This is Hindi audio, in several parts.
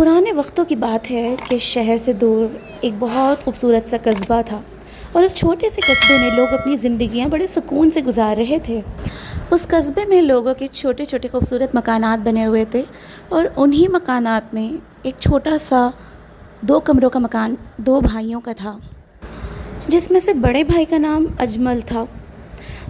पुराने वक्तों की बात है कि शहर से दूर एक बहुत खूबसूरत सा कस्बा था और उस छोटे से कस्बे में लोग अपनी ज़िंदगियां बड़े सुकून से गुजार रहे थे। उस कस्बे में लोगों के छोटे छोटे खूबसूरत मकानात बने हुए थे और उन्हीं मकानात में एक छोटा सा 2 कमरों का मकान 2 भाइयों का था, जिसमें से बड़े भाई का नाम अजमल था।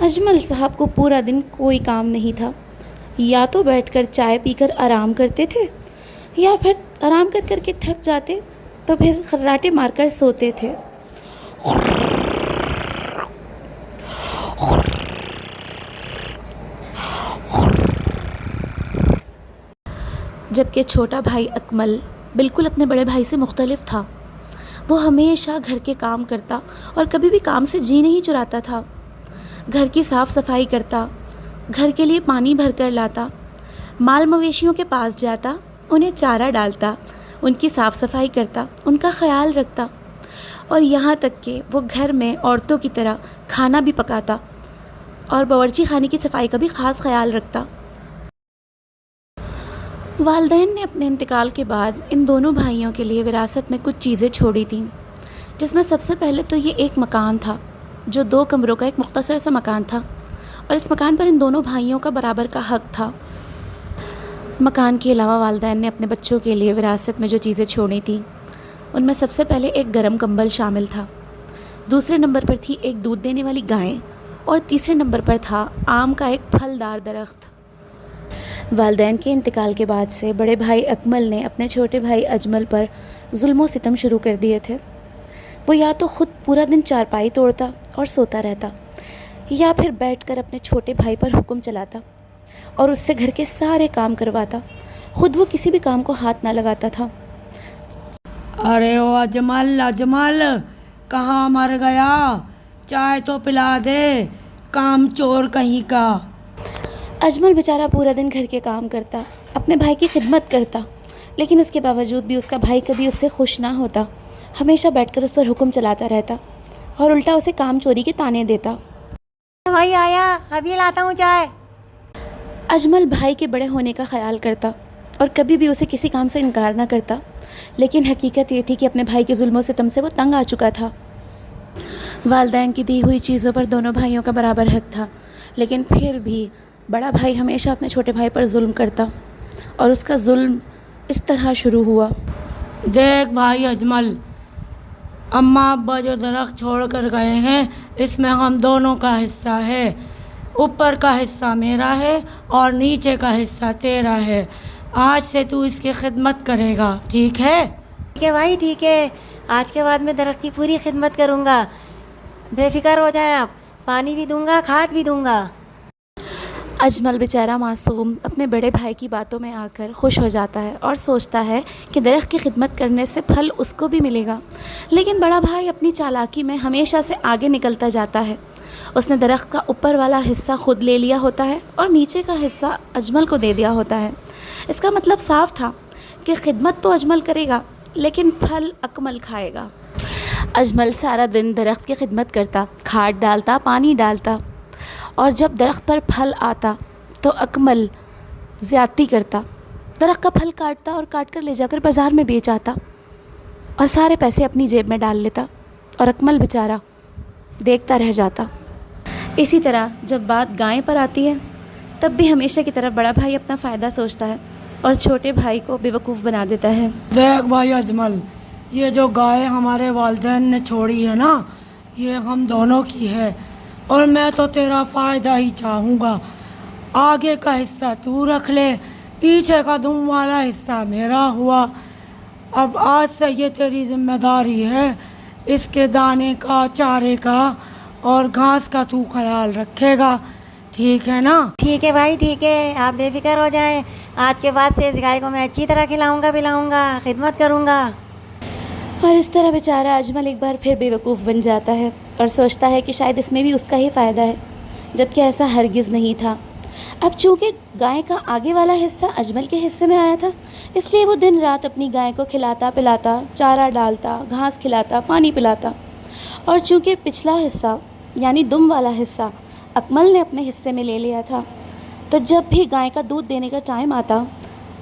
अजमल साहब को पूरा दिन कोई काम नहीं था, या तो बैठकर चाय पीकर आराम करते थे या फिर आराम कर कर के थक जाते तो फिर खर्राटे मारकर सोते थे। जबकि छोटा भाई अकमल बिल्कुल अपने बड़े भाई से मुख्तलिफ था। वो हमेशा घर के काम करता और कभी भी काम से जी नहीं चुराता था। घर की साफ़ सफाई करता, घर के लिए पानी भर कर लाता, माल मवेशियों के पास जाता, उन्हें चारा डालता, उनकी साफ़ सफाई करता, उनका ख्याल रखता और यहाँ तक कि वो घर में औरतों की तरह खाना भी पकाता और बावर्ची खाने की सफाई का भी ख़ास ख्याल रखता। वालिदैन ने अपने इंतकाल के बाद इन दोनों भाइयों के लिए विरासत में कुछ चीज़ें छोड़ी थीं, जिसमें सबसे पहले तो ये एक मकान था जो 2 कमरों का एक मुख्तसर सा मकान था और इस मकान पर इन दोनों भाइयों का बराबर का हक़ था। मकान के अलावा वालिदैन ने अपने बच्चों के लिए विरासत में जो चीज़ें छोड़ी थीं उनमें सबसे पहले एक गर्म कंबल शामिल था, दूसरे नंबर पर थी एक दूध देने वाली गाय और तीसरे नंबर पर था आम का एक फलदार दरख्त। वालिदैन के इंतकाल के बाद से बड़े भाई अकमल ने अपने छोटे भाई अजमल पर जुल्म सितम शुरू कर दिए थे। वो या तो ख़ुद पूरा दिन चारपाई तोड़ता और सोता रहता या फिर बैठकर अपने छोटे भाई पर हुक्म चलाता और उससे घर के सारे काम करवाता। ख़ुद वो किसी भी काम को हाथ ना लगाता था। अरे ओ अजमल अजमल, कहाँ मर गया? चाय तो पिला दे, काम चोर कहीं का। अजमल बेचारा पूरा दिन घर के काम करता, अपने भाई की खिदमत करता, लेकिन उसके बावजूद भी उसका भाई कभी उससे खुश ना होता। हमेशा बैठकर उस पर हुक्म चलाता रहता और उल्टा उसे काम चोरी के ताने देता। भाई आया, अभी लाता हूँ चाय। अजमल भाई के बड़े होने का ख्याल करता और कभी भी उसे किसी काम से इनकार ना करता, लेकिन हकीकत ये थी कि अपने भाई के जुल्म सितम से वो तंग आ चुका था। वालिदैन की दी हुई चीज़ों पर दोनों भाइयों का बराबर हक था, लेकिन फिर भी बड़ा भाई हमेशा अपने छोटे भाई पर जुल्म करता और उसका जुल्म इस तरह शुरू हुआ। देख भाई अजमल, अम्मा अब्बा जो दरख्त छोड़ कर गए हैं इसमें हम दोनों का हिस्सा है। ऊपर का हिस्सा मेरा है और नीचे का हिस्सा तेरा है। आज से तू इसकी खिदमत करेगा, ठीक है? ठीक है भाई, ठीक है। आज के बाद मैं दरख्त की पूरी खिदमत करूँगा, बेफिक्र हो जाए आप। पानी भी दूंगा, खाद भी दूंगा। अजमल बेचारा मासूम अपने बड़े भाई की बातों में आकर खुश हो जाता है और सोचता है कि दरख्त की खिदमत करने से फल उसको भी मिलेगा, लेकिन बड़ा भाई अपनी चालाकी में हमेशा से आगे निकलता जाता है। उसने दरख्त का ऊपर वाला हिस्सा खुद ले लिया होता है और नीचे का हिस्सा अजमल को दे दिया होता है। इसका मतलब साफ था कि खिदमत तो अजमल करेगा, लेकिन फल अकमल खाएगा। अजमल सारा दिन दरख्त की खिदमत करता, खाद डालता, पानी डालता, और जब दरख्त पर फल आता तो अकमल ज़्यादती करता, दरख्त का फल काटता और काट कर ले जाकर बाज़ार में बेच आता और सारे पैसे अपनी जेब में डाल लेता और अकमल बेचारा देखता रह जाता। इसी तरह जब बात गाय पर आती है तब भी हमेशा की तरह बड़ा भाई अपना फ़ायदा सोचता है और छोटे भाई को बेवकूफ़ बना देता है। देख भाई अजमल, ये जो गाय हमारे वालिदैन ने छोड़ी है ना, ये हम दोनों की है और मैं तो तेरा फ़ायदा ही चाहूँगा। आगे का हिस्सा तू रख ले, पीछे का दुम वाला हिस्सा मेरा हुआ। अब आज से ये तेरी जिम्मेदारी है। इसके दाने का, चारे का और घास का तू ख्याल रखेगा, ठीक है ना? ठीक है भाई, ठीक है। आप बेफिक्र हो जाए। आज के बाद से इस गाय को मैं अच्छी तरह खिलाऊँगा, पिलाऊँगा, खिदमत करूँगा। और इस तरह बेचारा अजमल एक बार फिर बेवकूफ़ बन जाता है और सोचता है कि शायद इसमें भी उसका ही फ़ायदा है, जबकि ऐसा हरगिज़ नहीं था। अब चूँकि गाय का आगे वाला हिस्सा अजमल के हिस्से में आया था, इसलिए वो दिन रात अपनी गाय को खिलाता पिलाता, चारा डालता, घास खिलाता, पानी पिलाता। और चूँकि पिछला हिस्सा यानी दुम वाला हिस्सा अकमल ने अपने हिस्से में ले लिया था, तो जब भी गाय का दूध देने का टाइम आता,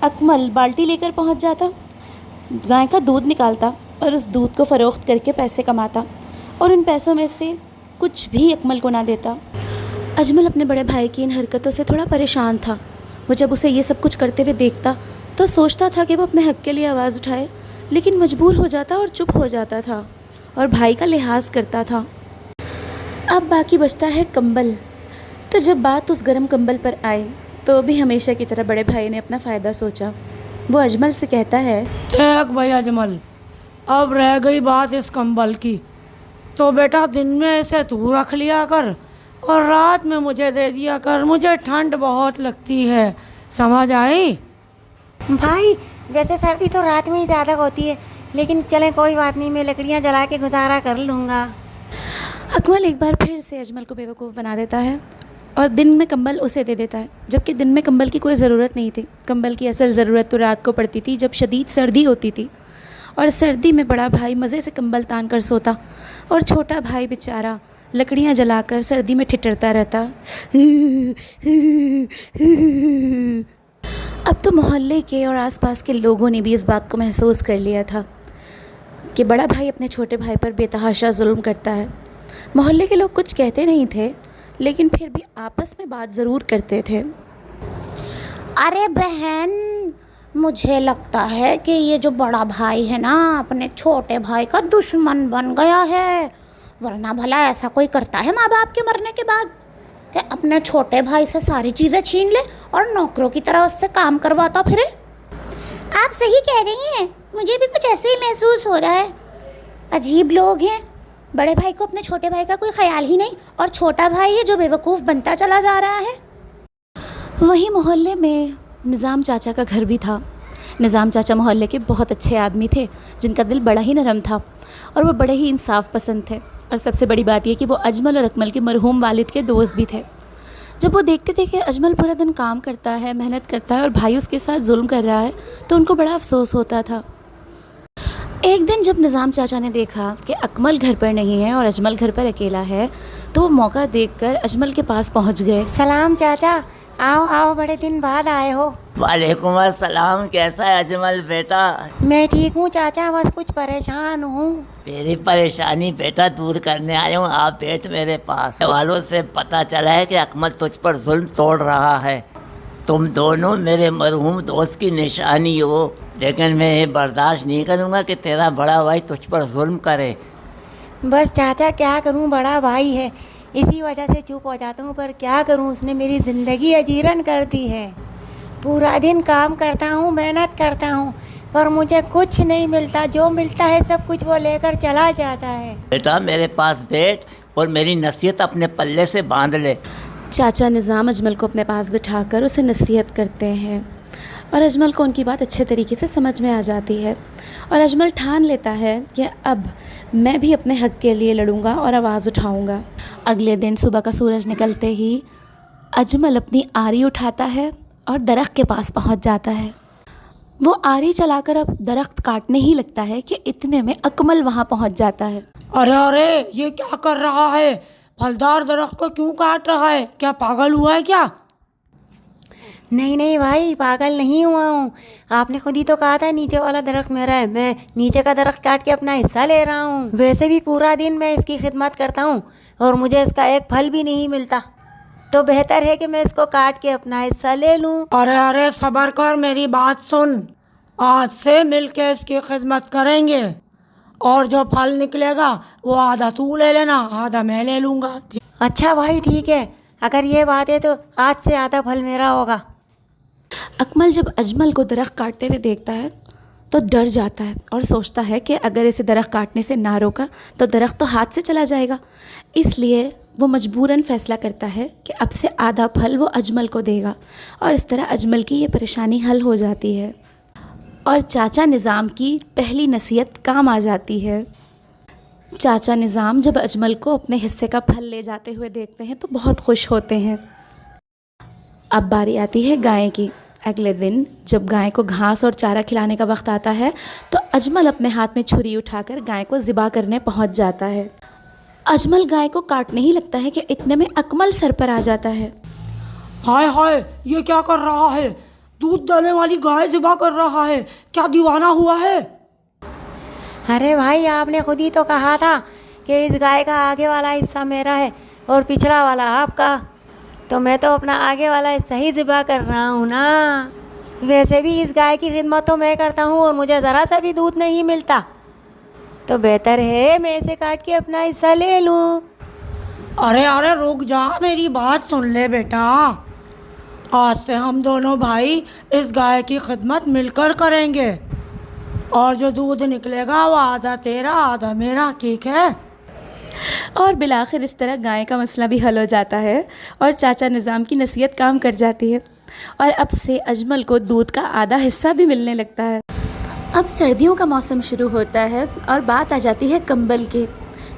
अकमल बाल्टी लेकर पहुँच जाता, गाय का दूध निकालता और उस दूध को फ़रोख्त करके पैसे कमाता और उन पैसों में से कुछ भी अकमल को ना देता। अजमल अपने बड़े भाई की इन हरकतों से थोड़ा परेशान था। वो जब उसे ये सब कुछ करते हुए देखता तो सोचता था कि वो अपने हक़ के लिए आवाज़ उठाए, लेकिन मजबूर हो जाता और चुप हो जाता था और भाई का लिहाज करता था। अब बाकी बचता है कंबल। तो जब बात उस गर्म कंबल पर आए तो भी हमेशा की तरह बड़े भाई ने अपना फ़ायदा सोचा। वो अजमल से कहता है, देख भाई अजमल, अब रह गई बात इस कंबल की, तो बेटा दिन में इसे तू रख लिया कर और रात में मुझे दे दिया कर, मुझे ठंड बहुत लगती है, समझ आई? भाई वैसे सर्दी तो रात में ही ज़्यादा होती है, लेकिन चलें कोई बात नहीं, मैं लकड़ियाँ जला के गुजारा कर लूँगा। अकमल एक बार फिर से अजमल को बेवकूफ़ बना देता है और दिन में कंबल उसे दे देता है, जबकि दिन में कंबल की कोई ज़रूरत नहीं थी। कंबल की असल ज़रूरत तो रात को पड़ती थी जब शदीद सर्दी होती थी, और सर्दी में बड़ा भाई मज़े से कंबल तान कर सोता और छोटा भाई बेचारा लकड़ियाँ जलाकर सर्दी में ठिठुरता रहता। अब तो मोहल्ले के और आसपास के लोगों ने भी इस बात को महसूस कर लिया था कि बड़ा भाई अपने छोटे भाई पर बेतहाशा जुल्म करता है। मोहल्ले के लोग कुछ कहते नहीं थे, लेकिन फिर भी आपस में बात ज़रूर करते थे। अरे बहन, मुझे लगता है कि ये जो बड़ा भाई है ना, अपने छोटे भाई का दुश्मन बन गया है। वरना भला ऐसा कोई करता है माँ बाप के मरने के बाद कि अपने छोटे भाई से सारी चीज़ें छीन ले और नौकरों की तरह उससे काम करवाता फिरे। आप सही कह रही हैं, मुझे भी कुछ ऐसे ही महसूस हो रहा है। अजीब लोग हैं, बड़े भाई को अपने छोटे भाई का कोई ख्याल ही नहीं, और छोटा भाई है जो बेवकूफ़ बनता चला जा रहा है। वहीं मोहल्ले में निज़ाम चाचा का घर भी था। निज़ाम चाचा मोहल्ले के बहुत अच्छे आदमी थे, जिनका दिल बड़ा ही नरम था और वो बड़े ही इंसाफ पसंद थे। और सबसे बड़ी बात यह कि वो अजमल और अकमल के मरहूम वालिद के दोस्त भी थे। जब वो देखते थे कि अजमल पूरा दिन काम करता है, मेहनत करता है और भाई उसके साथ जुल्म कर रहा है, तो उनको बड़ा अफसोस होता था। एक दिन जब निज़ाम चाचा ने देखा कि अकमल घर पर नहीं है और अजमल घर पर अकेला है, तो वो मौका देखकर अजमल के पास पहुंच गए। सलाम चाचा, आओ आओ, बड़े दिन बाद आए हो। वालेकुम अस्सलाम। कैसा है अजमल बेटा? मैं ठीक हूँ चाचा, बस कुछ परेशान हूँ। तेरी परेशानी बेटा दूर करने आया हूँ। आप बैठ मेरे पास। वालों से पता चला है कि अकमल तुझ पर जुल्म तोड़ रहा है। तुम दोनों मेरे मरहूम दोस्त की निशानी हो, लेकिन मैं ये बर्दाश्त नहीं करूँगा कि तेरा बड़ा भाई तुझ पर जुल्म करे। बस चाचा क्या करूँ, बड़ा भाई है, इसी वजह से चुप हो जाता हूँ। पर क्या करूँ, उसने मेरी ज़िंदगी अजीरन कर दी है। पूरा दिन काम करता हूँ, मेहनत करता हूँ, पर मुझे कुछ नहीं मिलता। जो मिलता है सब कुछ वो लेकर चला जाता है। बेटा मेरे पास बैठ और मेरी नसीहत अपने पल्ले से बांध ले। चाचा निज़ाम अजमल को अपने पास बिठाकर उसे नसीहत करते हैं और अजमल को उनकी बात अच्छे तरीके से समझ में आ जाती है और अजमल ठान लेता है कि अब मैं भी अपने हक़ के लिए लड़ूंगा और आवाज़ उठाऊंगा। अगले दिन सुबह का सूरज निकलते ही अजमल अपनी आरी उठाता है और दरख्त के पास पहुंच जाता है। वो आरी चलाकर अब दरख्त काटने ही लगता है कि इतने में अकमल वहां पहुंच जाता है। अरे अरे, ये क्या कर रहा है? फलदार दरख्त को क्यों काट रहा है? क्या पागल हुआ है क्या? नहीं नहीं भाई, पागल नहीं हुआ हूँ। आपने खुद ही तो कहा था नीचे वाला दरख्त मेरा है, मैं नीचे का दरख्त काट के अपना हिस्सा ले रहा हूँ। वैसे भी पूरा दिन मैं इसकी खिदमत करता हूँ और मुझे इसका एक फल भी नहीं मिलता, तो बेहतर है कि मैं इसको काट के अपना हिस्सा ले लूँ। अरे अरे, सब्र कर, मेरी बात सुन। आज से मिलके इसकी खिदमत करेंगे और जो फल निकलेगा वो आधा तू ले लेना, आधा मैं ले लूँगा। अच्छा भाई ठीक है, अगर ये बात है तो आज से आधा फल मेरा होगा। अकमल जब अजमल को दरख्त काटते हुए देखता है तो डर जाता है और सोचता है कि अगर इसे दरख्त काटने से ना रोका तो दरख्त तो हाथ से चला जाएगा। इसलिए वो मजबूरन फ़ैसला करता है कि अब से आधा फल वो अजमल को देगा और इस तरह अजमल की ये परेशानी हल हो जाती है और चाचा निज़ाम की पहली नसीहत काम आ जाती है। चाचा निज़ाम जब अजमल को अपने हिस्से का फल ले जाते हुए देखते हैं तो बहुत खुश होते हैं। अब बारी आती है गाय की। अगले दिन जब गाय को घास और चारा खिलाने का वक्त आता है तो अजमल अपने हाथ में छुरी उठाकर गाय को ज़िबा करने पहुंच जाता है। अजमल गाय को काटने ही लगता है कि इतने में अकमल सर पर आ जाता है। हाय हाय, ये क्या कर रहा है? दूध देने वाली गाय ज़िबा कर रहा है, क्या दीवाना हुआ है? अरे भाई, आपने खुद ही तो कहा था कि इस गाय का आगे वाला हिस्सा मेरा है और पिछला वाला आपका। तो मैं तो अपना आगे वाला हिस्सा ही ज़िबा कर रहा हूँ ना। वैसे भी इस गाय की खिदमत तो मैं करता हूँ और मुझे ज़रा सा भी दूध नहीं मिलता, तो बेहतर है मैं इसे काट के अपना हिस्सा ले लूँ। अरे अरे रुक जा, मेरी बात सुन ले बेटा। आज से हम दोनों भाई इस गाय की खिदमत मिलकर करेंगे और जो दूध निकलेगा वो आधा तेरा आधा मेरा, ठीक है? और बिलाखिर इस तरह गाय का मसला भी हल हो जाता है और चाचा निज़ाम की नसीहत काम कर जाती है और अब से अजमल को दूध का आधा हिस्सा भी मिलने लगता है। अब सर्दियों का मौसम शुरू होता है और बात आ जाती है कंबल की।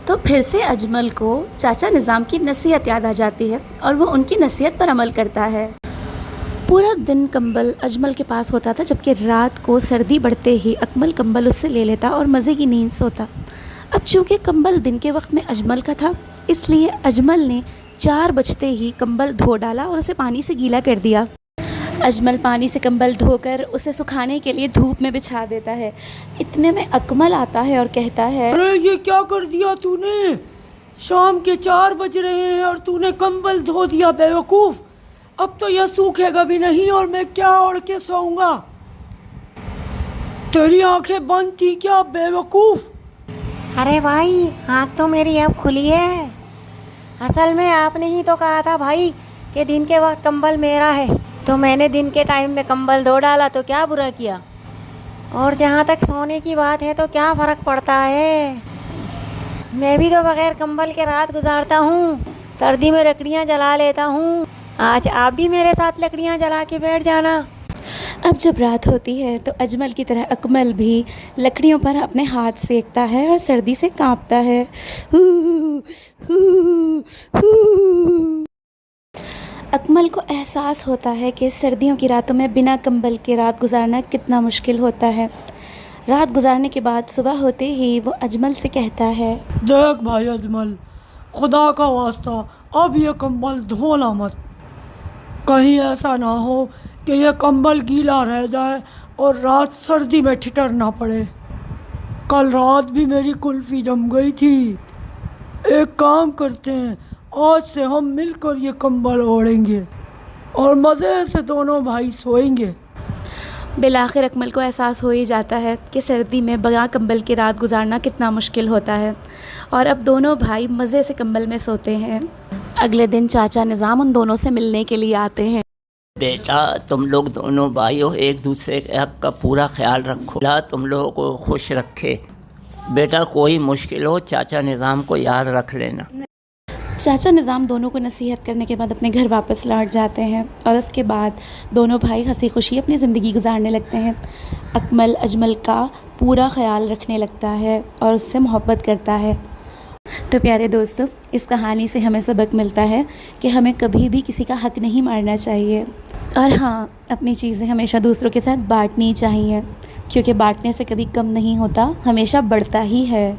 तो फिर से अजमल को चाचा निज़ाम की नसीहत याद आ जाती है और वो उनकी नसीहत पर अमल करता है। पूरा दिन कंबल अजमल के पास होता था, जबकि रात को सर्दी बढ़ते ही अकमल कंबल उससे ले लेता और मज़े की नींद सोता। अब चूँकि कंबल दिन के वक्त में अजमल का था, इसलिए अजमल ने 4 बजते ही कंबल धो डाला और उसे पानी से गीला कर दिया। अजमल पानी से कंबल धोकर उसे सुखाने के लिए धूप में बिछा देता है। इतने में अकमल आता है और कहता है, अरे ये क्या कर दिया तूने? शाम के 4 बज रहे हैं और तूने कंबल धो दिया बेवकूफ़। अब तो यह सूखेगा भी नहीं और मैं क्या ओढ़ के सोऊंगा? तेरी आंखें बंद थी क्या बेवकूफ़? अरे भाई, आँख तो मेरी अब खुली है। असल में आपने ही तो कहा था भाई कि दिन के वक्त कंबल मेरा है, तो मैंने दिन के टाइम में कंबल धो डाला, तो क्या बुरा किया। और जहाँ तक सोने की बात है तो क्या फ़र्क पड़ता है, मैं भी तो बग़ैर कंबल के रात गुजारता हूँ। सर्दी में लकड़ियाँ जला लेता हूँ। आज आप भी मेरे साथ लकड़ियाँ जला के बैठ जाना। अब जब रात होती है तो अजमल की तरह अकमल भी लकड़ियों पर अपने हाथ सेकता है और सर्दी से कांपता है। अकमल को एहसास होता है कि सर्दियों की रातों में बिना कंबल के रात गुजारना कितना मुश्किल होता है। रात गुजारने के बाद सुबह होते ही वो अजमल से कहता है, देख भाई अजमल, खुदा का वास्ता अब ये कंबल धोना मत। कहीं ऐसा ना हो कि यह कंबल गीला रह जाए और रात सर्दी में ठिठुरना पड़े। कल रात भी मेरी कुल्फ़ी जम गई थी। एक काम करते हैं, आज से हम मिलकर ये कंबल ओढ़ेंगे और मज़े से दोनों भाई सोएंगे। बिलाखिर अकमल को एहसास हो ही जाता है कि सर्दी में बगैर कंबल की रात गुजारना कितना मुश्किल होता है और अब दोनों भाई मज़े से कंबल में सोते हैं। अगले दिन चाचा निज़ाम उन दोनों से मिलने के लिए आते हैं। बेटा, तुम लोग दोनों भाइयों एक दूसरे के हक़ का पूरा ख्याल रखो। अल्लाह तुम लोगों को खुश रखे। बेटा, कोई मुश्किल हो चाचा निज़ाम को याद रख लेना। चाचा निज़ाम दोनों को नसीहत करने के बाद अपने घर वापस लौट जाते हैं और उसके बाद दोनों भाई हंसी खुशी अपनी ज़िंदगी गुजारने लगते हैं। अकमल अजमल का पूरा ख्याल रखने लगता है और उससे मोहब्बत करता है। तो प्यारे दोस्तों, इस कहानी से हमें सबक मिलता है कि हमें कभी भी किसी का हक़ नहीं मारना चाहिए और हाँ, अपनी चीज़ें हमेशा दूसरों के साथ बांटनी चाहिए, क्योंकि बांटने से कभी कम नहीं होता, हमेशा बढ़ता ही है।